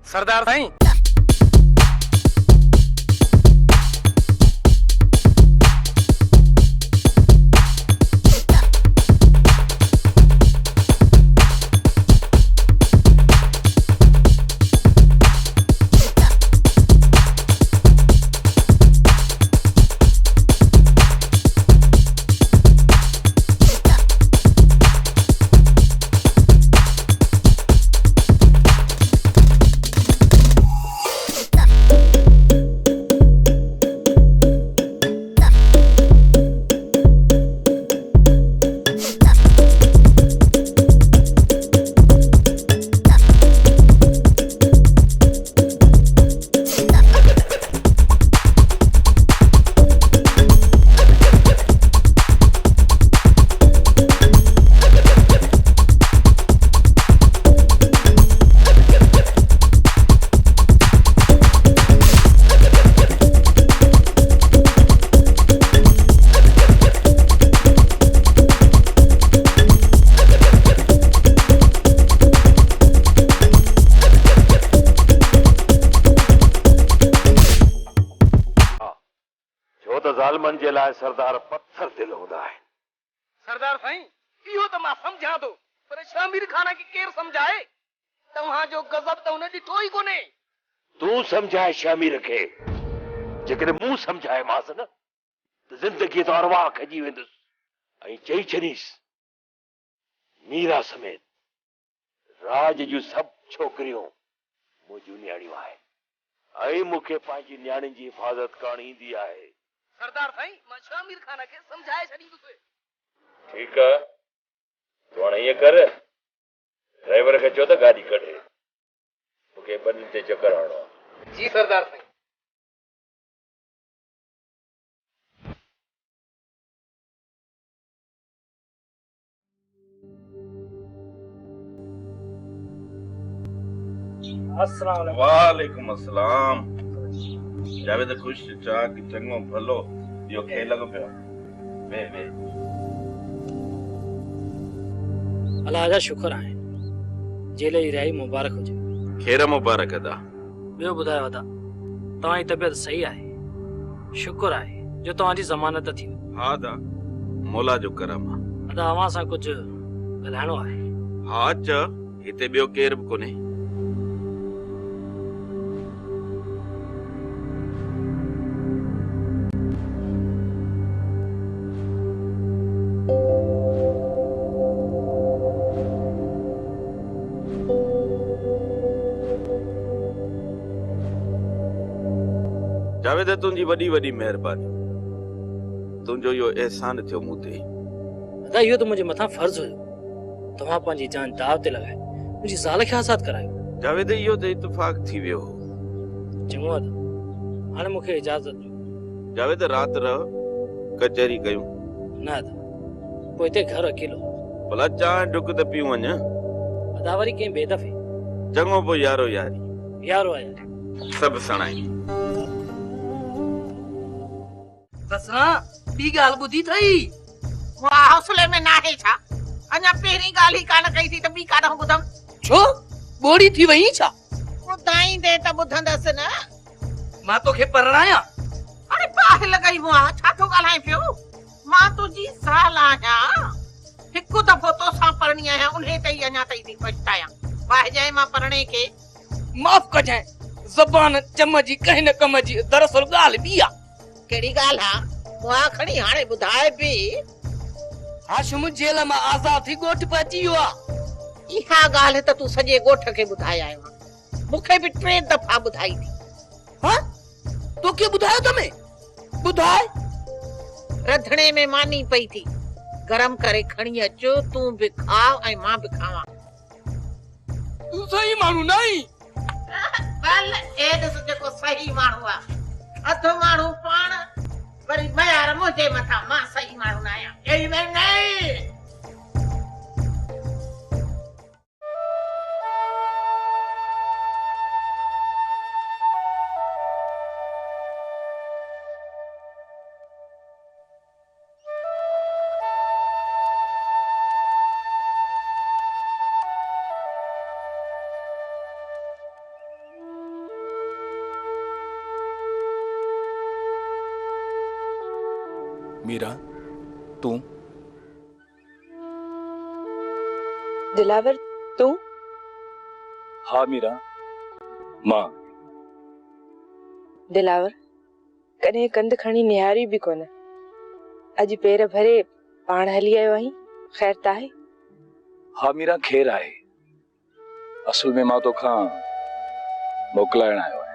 सरदार साईं। सरदार पत्थर दिल होता है। सरदार साईं इहो तो मां समझा दो, पर शामिर खाना की केर समझाए? तव्हां जो गजब तो उन्हें ॾिठो ई कोने। तू समझाए शामिर खे, जेकॾहिं मूं समझाए मांस न त जिंदगी तो अरवाह खजी वेंदुसि ऐं चई छॾीसि मीरा समेत राज जूं सभु छोकिरियूं मुंहिंजूं न्याणियूं आहिनि ऐं मूंखे पंहिंजी न्याणी जी हिफ़ाज़त करण ईंदी आहे। सरदार साईं मां शामिर खाना खे समझाए छॾींदुसि। ठीकु आहे, तूं हाणे ईअं कर, ड्राइवर खे चओ त गाॾी कढे, मूंखे ॿनिनि ते चकर हणणो आहे। जी सरदार साईं। अस्सलाम वालेकुम अस्सलाम। जावेद खुश चा कि चंगो भलो यो खे लॻो पियो। वे अल्लाह जा शुक्र आहे, जेले जी रिहाई मुबारक हुजे। खेर मुबारक अदा। ॿियो ॿुधायो अदा, तव्हांजी तबियत सही आहे? शुक्र आहे जो तव्हांजी ज़मानत थी। हा अदा, मौला जो करम आहे। अदा अव्हां सां कुझु ॻाल्हाइणो आहे। हा च, हिते ॿियो केर बि कोन्हे। जावेद तुंहिंजी वॾी वॾी महिरबानी, तुंहिंजो इहो एहसान थियो मूं ते। अदा इहो त मुंहिंजे मथां फर्ज़ हुयो, तव्हां पंहिंजी जान दाव ते लॻाए मुंहिंजी ज़ाल खे आज़ादु करायो। जावेद इहो त इत्तेफ़ाक़ थी वियो। चङो अदा, हाणे मूंखे इजाज़त ॾियो। जावेद राति रह कचहरी कयूं। न अदा, पोइ हिते घर अकेलो। भला चांहि डुक त पियूं वञ। अदा वरी कंहिं बेदफ़े। चङो पोइ यारो यारी। यारो आहे यार। सभु सणाई। बसना ॿी ॻाल्हि ॿुधी अथई? वाह हौसले में नाहे छा? अञा पहिरीं ॻाल्हि ई कान कई थी त ॿी काॾां ॿुधम? छो बोड़ी थी वई छा? ॿुधाईंदे त ॿुधंदसि न। मां तोखे परणाया? अरे पागल लॻई मुआ, छा थो ॻाल्हाए पियो? मां तुंहिंजी ज़ाल आहियां, हिकु दफ़ो तोसां परणी आहियां, उन्हे ते ई अञा ताईं थी पछतायां। वाहिजांइ मां परणे के। माफ़ कजांइ, ज़बान चम जी कहिं न कम जी, दरअसल ॻाल्हि ॿी आहे। कहिड़ी ॻाल्हि आहे? मुआ खणी हाणे ॿुधाए पई। हाशिम जेल मां आज़ाद थी ॻोठ पहुची वियो आहे। इहा ॻाल्हि त तूं सॼे ॻोठ खे ॿुधाए आयो आहे, मूंखे बि 3 दफ़ा ॿुधाई थी। हाँ तोखे ॿुधायो त मैं? ॿुधाए। रंधिणे में मानी पई थी, गरम करे खणी अचो, तूं बि खाओ ऐं मां बि खावां। तूं सही माण्हू नहीं। बल ए ॾिस जेको सही माण्हू आहे, अधु माण्हू पाण वरी मयार मुंहिंजे मथां, मां सही माण्हू न आहियां। एही में नहीं। मीरा, तू? दिलावर, तू? हाँ मीरा, मां। दिलावर, कॾहिं कंध खणी निहारी भी कोन। अॼु पेर भरे पाण हली आयो आहीं। ख़ैर त आहे? हाँ मीरा, खेर आहे। असल में मां तोखां मोकिलाइण आयो आहियां।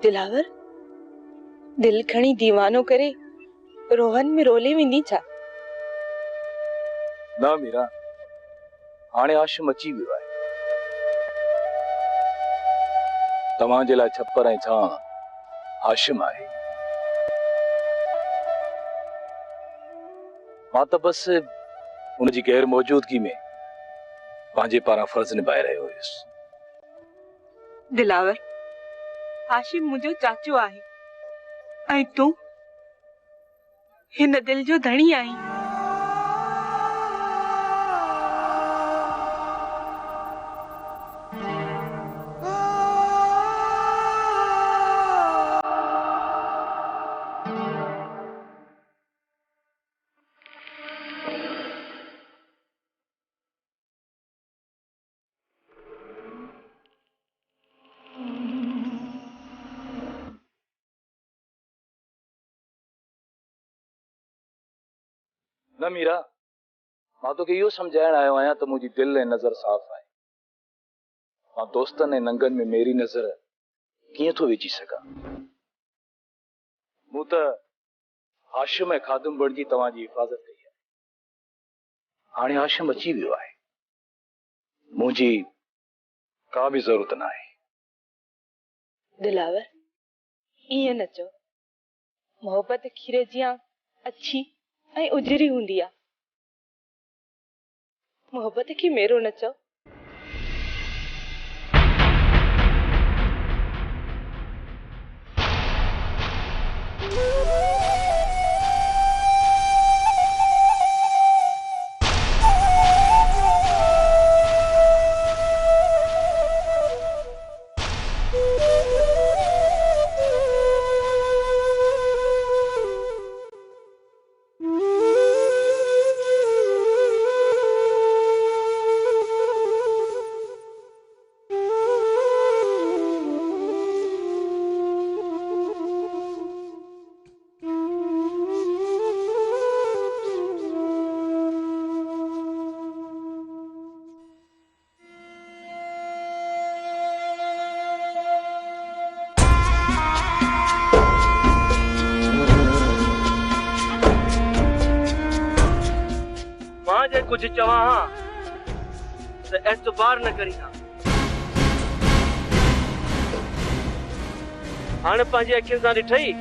दिलावर, दिल खणी दीवानो करे रोहन में रोले वेंदी छा? न मीरा, हाणे आशिम अची वियो आहे। तव्हांजे लाइ छप्पर ऐं छां हाशिम आहे। मां त बस उनजी गैर मौजूदगी में पंहिंजे पारां फर्ज़ निभाए रहियो हुयुसि। दिलावर, हाशिम मुंहिंजो चाचो आहे ऐं तूं हिन दिल जो धणी आहीं। न मीरा, मां तोखे इहो सम्झाइण आयो आहियां त मुंहिंजी दिलि ऐं नज़र साफ़ आहे। मां दोस्तनि ऐं नंगनि में मेरी नज़र कीअं थो विझी सघां? मूं त हाशिम ऐं खादिम बणिजी तव्हांजी हिफ़ाज़त कई आहे। हाणे हाशिम अची वियो आहे। मुंहिंजी का बि ज़रूरत न आहे। दिलावर, ईअं न चओ। मोहबत खीर जियां अच्छी ऐं उजरी हूंदी आहे। मोहबत खे मेरो न चओ। कुछ चवा हाँ तो एतबार न करी हाँ। हाणे पंहिंजे अखियुनि सां ॾिठई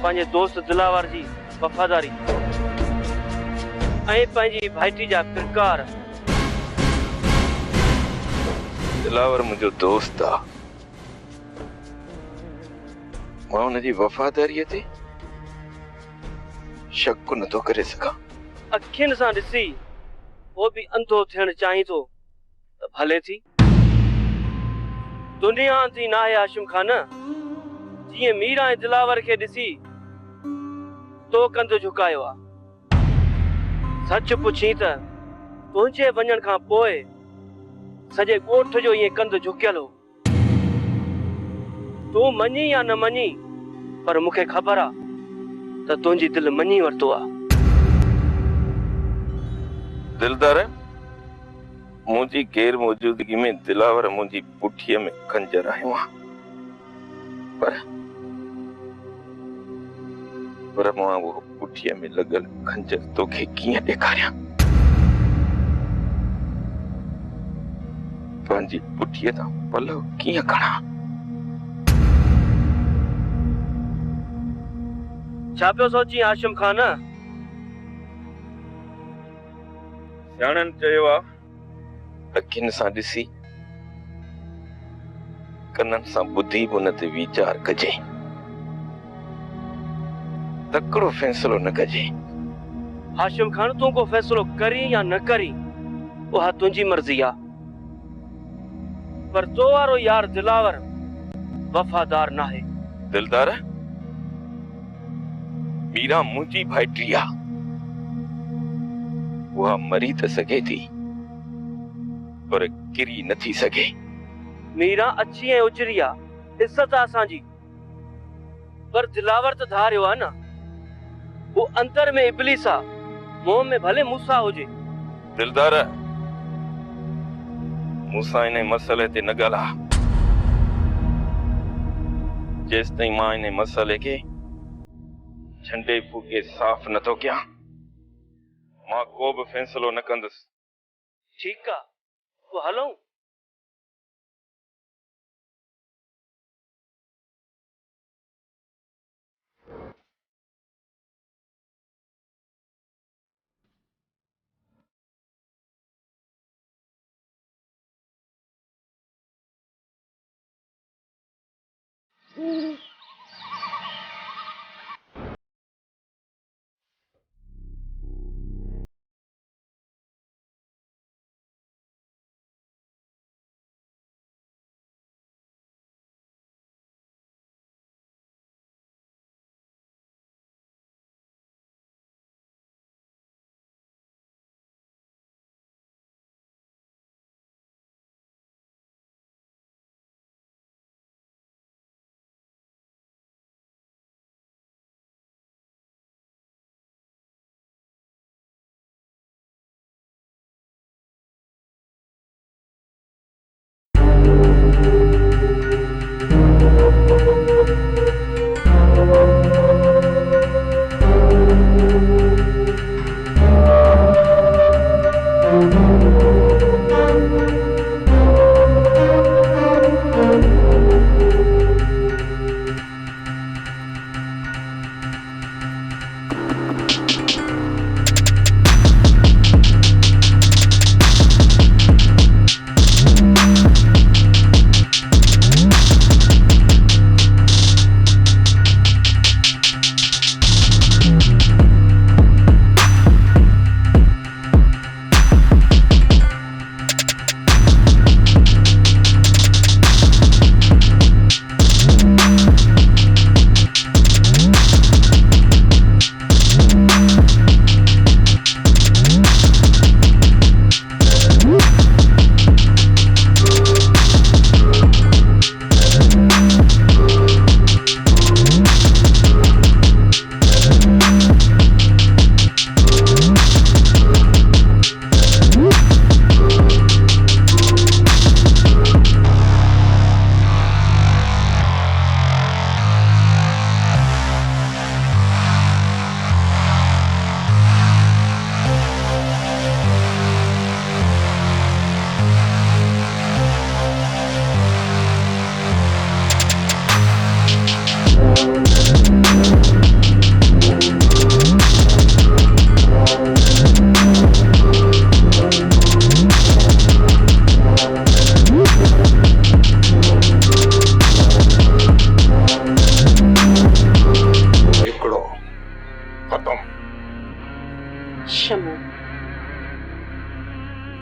पंहिंजे दोस्त दिलावर जी वफ़ादारी ऐं पंहिंजी भाइटी जा किरकार। दिलावर मुंहिंजो दोस्त आहे। मां हुनजी वफ़ादारीअ ते शक नथो करे सघां। अखियुनि सां ॾिसी वो भी अंधो थियण चाही थो त भले थी। दुनिया थी नाहे हाशिम खान, जीअं मीरा ऐं दिलावर खे ॾिसी तो कंध झुकायो आ। सच पुछी त तुंहिंजे वञण खां पोइ सॼे ॻोठ जो ईअं कंध झुकियल हो। तूं मञी या न मञी, पर मूंखे ख़बर आ त तुंहिंजी दिलि मञी वरितो आ। दिलदार, मुंहिंजी गैर मौजूदगी में दिलावर मुंहिंजी पुठीअ में खंजर आयो आहे, पर मां वो पुठीअ में लॻल खंजर तोखे कीअं ॾेखारियां? पंहिंजी पुठीअ तां पलव कीअं खणा? छा पियो सोची हाशिम खान? सियाणनि चयो आहे, अखियुनि सां ॾिसी कननि सां ॿुधी बि हुन ते वीचार कजे, तकिड़ो फ़ैसिलो न कजे। हाशिम खान, तूं को फ़ैसिलो करी या न करी उहा तुंहिंजी मर्ज़ी आ, पर तो वारो यार दिलावर वफादार ना है। दिलदार मीरा मुंहिंजी भाइटी आ, उहा मरी त सघे थी पर किरी नथी सघे। मीरा अच्छी ऐं उजरी आ, इज्जत आ असांजी, पर दिलावर त धारियो आ न, वो अंतर में इब्लिस आ, मुंह में भले मूसा हुजे। दिलदार मूसा इन मसले ते न ॻाल्हा, जेस ताईं मां इन मसले खे झंडे फूके साफ़ नथो कयां, मां को बि फ़ैसिलो न कंदुसि। ठीक आ, तो हलूं।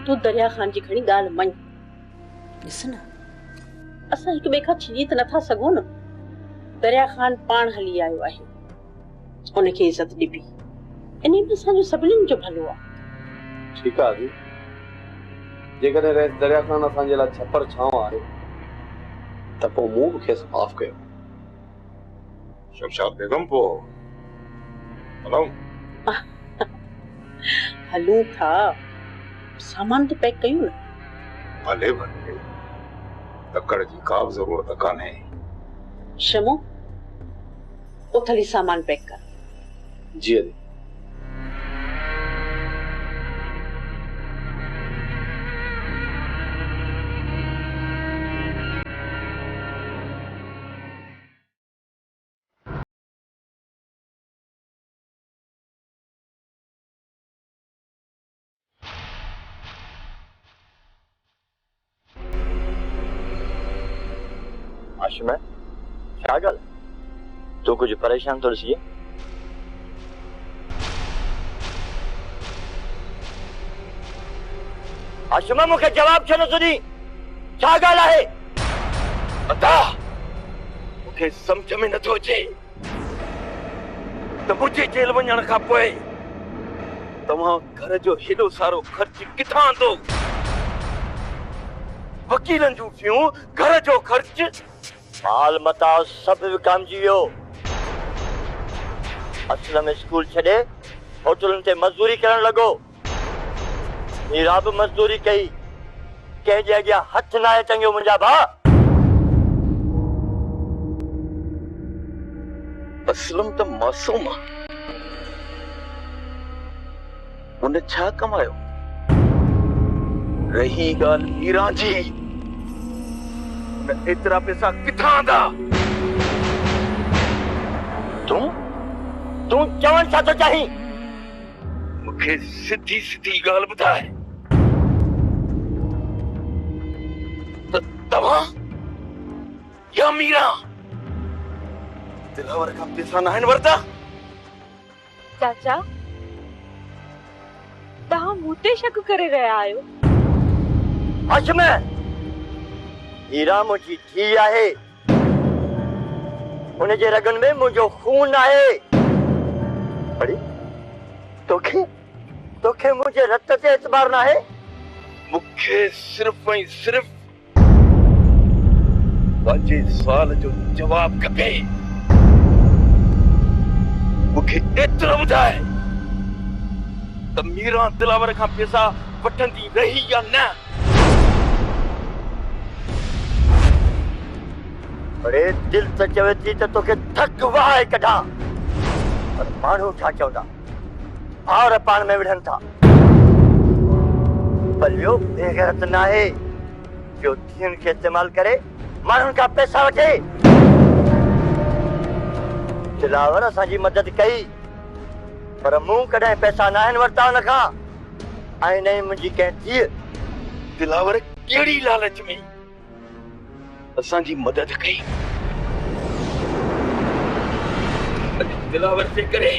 तू दरिया खान जी खणी गाल मई ॾिस न असां हिक ॿिए खां छिजी त नथा सघूं न। दरिया खान पाण हली आयो आहे, उनखे इज़त ॾिबी, इन में असांजो सभिनीनि जो भलो आहे। ठीकु आहे आदि, जेकॾहिं दरिया खान असांजे लाइ छपर छांव आहे त पोइ मूं बि खेसि माफ़ कयो। शमशाद बेगम पोइ हलूं हलूं था, सामान तो पैक कयूं न। भले भले, तकड़ जी का बि ज़रूरत कान्हे। शमो उथली सामान पैक कर। जी आदि। आशिम छा ॻाल्हि, तूं कुझु परेशान थो ॾिसीं? आशिम मूंखे जवाब छो नथो ॾी, छा ॻाल्हि आहे? अदा मुखे समझ में नथो अचे त मुझे जेल वञण खां पोइ तव्हां घर जो हेॾो सारो ख़र्च किथां आंदो? वकीलनि जूं फियूं, घर जो ख़र्च, माल मताओ सब विकामजी वियो। असल में स्कूल छॾे होटलुनि ते मज़दूरी करण लॻो। मीरा बि मज़दूरी कई, कंहिंजे अॻियां हथ न आहे टंगियो मुंहिंजा भाउ। असलम त मासूम आहे, उन छा कमायो? रही ॻाल्हि मीरा जी, उन एतिरा पैसा किथां आंदा? तूं चवण छा थो चाहीं? मूंखे सिधी सिधी ॻाल्हि ॿुधाए त तव्हां या मीरा दिलावर खां पैसा न आहिनि वरिता? चाचा तव्हां मूं ते शक करे रहिया आहियो? हाशिम, हीरा मुंहिंजी धीउ आहे, हुनजे रगनि में मुंहिंजो खून आहे। अरे तोखे मुंहिंजे रत ते एतबार न आहे? मूंखे सिर्फ़ ऐं सिर्फ़ पंहिंजे सुवाल जो जवाब खपे। मूंखे एतिरो ॿुधाए त मीरा दिलावर खां पैसा वठंदी रही या न? अरे दिल त चवे थी त तोखे थक वहाए कढां, पर माण्हू छा चवंदा? भाउर पाण में विढ़नि था। पर इहो बेगैरत न आहे जो धीअनि खे इस्तेमाल करे माण्हुनि खां पैसा वठे। दिलावर असांजी मदद कई, पर मूं कॾहिं पैसा न आहिनि वरिता हुन खां, ऐं न ई मुंहिंजी कंहिं धीअ। दिलावर कहिड़ी लालच में असांजी मदद कई? दिलावर जे करे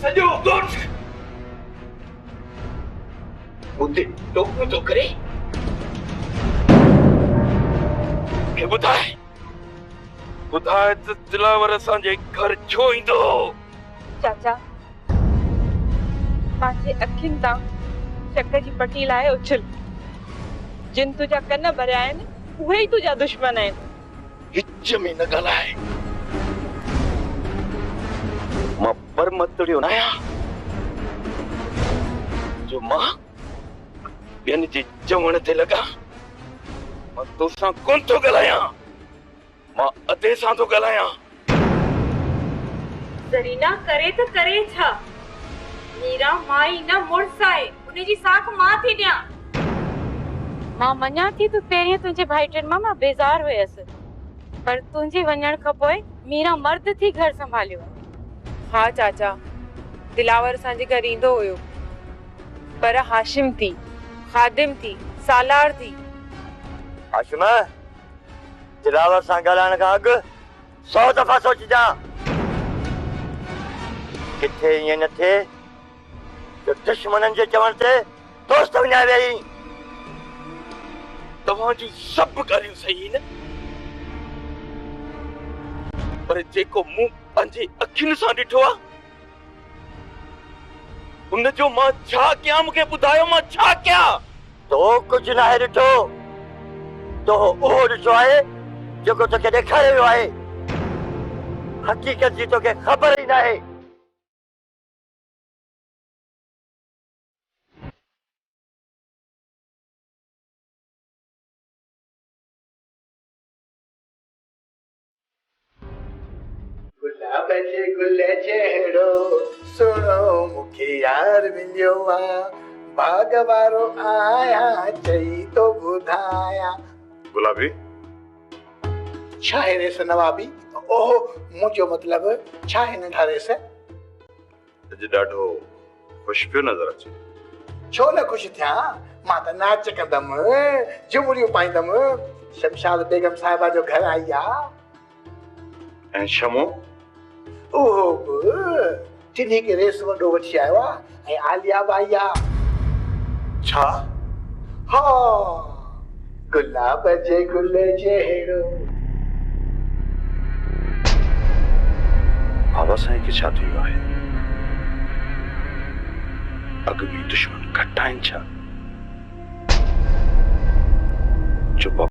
सॼो ॻोठ उते टोकू थो करे। ॿुधाए त दिलावर असांजे घर छो ईंदो? चाचा पंहिंजे अखियुनि तां शक जी पटी लाए उछल। जिन तुंहिंजा कन भरिया आहिनि उहे ई तुंहिंजा दुश्मन आहिनि। विच में न ॻाल्हाए, मां पर मतड़ियो न आहियां जो मां ॿियनि जे चवण ते लॻा। मां तोसां कोन थो ॻाल्हायां, मां अधे सां थो ॻाल्हायां। ज़रीना करे त करे छा? मीरा माई न मुड़स आहे, उनजी साख मां थी ॾियां। मां मञा थी तूं पहिरियों तुंहिंजे भाइटनि मां बेज़ार हुयसि, पर तुंहिंजे वञण खां पोइ मीरा मर्द थी घर संभालियो। हाँ चाचा, दिलावर असांजे घर ईंदो हुयो, पर हाशिम थी, खादिम थी, सालार थी। हाशिम, दिलावर सां ॻाल्हाइण खां अॻु 100 दफ़ा सोचिजां। किथे ईअं न थिए जो दुश्मननि जे चवण ते दोस्त विञाए वेही। तव्हांजी सभु ॻाल्हियूं सही न, पर जेको मूं पंहिंजे अखियुनि सां ॾिठो आहे उनजो मां छा कयां? मूंखे ॿुधायो मां छा कयां? तो कुझु न आहे ॾिठो, तो उहो ॾिठो आहे जेको तोखे ॾेखारियो वियो आहे। हक़ीक़त जी तोखे ख़बर ई न आहे। गुल चेहरो सुनो मुखे यार मिलियो आ, बाग वारो आया चई तो ॿुधाया। गुलाबी छा है रेस नवाबी? ओहो, मुंहिंजो मतिलब छा है नंढा रेस? अॼु ॾाढो ख़ुशि पियो नज़र अचे। छो न ख़ुशि थियां? मां त नाच कंदमि, झुमरियूं पाईंदमि, शमशाद बेगम साहिबा जो घर आई आ। ऐं शमो? ओहो बि टिनी खे रेस वॾो वठी आयो आहे, ऐं आलिया बि आई आहे। छा? हा, गुलाब जे गुल जहिड़ो। बाबा साईं खे छा थियो आहे? अॻ में दुश्मन घटि आहिनि छा? चुप